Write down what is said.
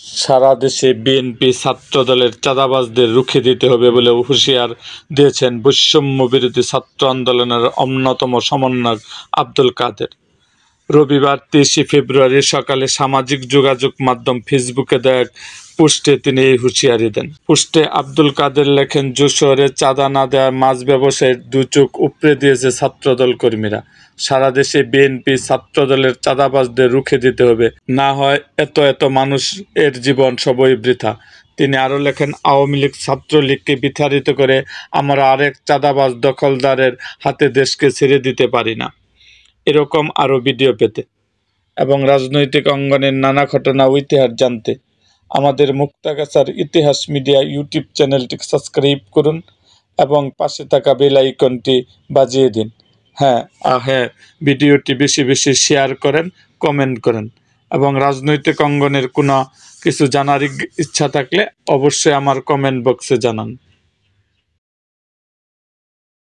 সারা দেশে বিএনপি ছাত্রদলের চাঁদাবাজদের রুখে দিতে হবে বলে হুঁশিয়ার দিয়েছেন বৈষম্যবিরোধী ছাত্র আন্দোলনের অন্যতম সমন্বয়ক আব্দুল কাদের। রবিবার 23 ফেব্রুয়ারি সকালে সামাজিক যোগাযোগ মাধ্যম ফেসবুকে দেয়া এক পোস্টে তিনি এই হুঁশিয়ারি দেন। পোস্টে আব্দুল কাদের লেখেন, যশোরে চাঁদা না দেওয়ার মাছ ব্যবসায়ীর দু চোখ উপড়ে দিয়েছে ছাত্রদল কর্মীরা। সারা দেশে বিএনপি ছাত্রদলের চাঁদাবাজদের রুখে দিতে হবে, না হয় এত এত মানুষ এর জীবন সবই বৃথা। তিনি আরও লেখেন, আওয়ামী লীগ ছাত্রলীগকে বিতাড়িত করে আমরা আরেক চাঁদাবাজ দখলদারের হাতে দেশকে ছেড়ে দিতে পারি না। এরকম আরও ভিডিও পেতে এবং রাজনৈতিক অঙ্গনের নানা ঘটনা ও ইতিহাস জানতে আমাদের মুক্তাগাছার ইতিহাস মিডিয়া ইউটিউব চ্যানেলটি সাবস্ক্রাইব করুন এবং পাশে থাকা বেল আইকনটি বাজিয়ে দিন। হ্যাঁ, ভিডিওটি বেশি বেশি শেয়ার করেন, কমেন্ট করেন এবং রাজনৈতিক অঙ্গনের কোনো কিছু জানার ইচ্ছা থাকলে অবশ্যই আমার কমেন্ট বক্সে জানান।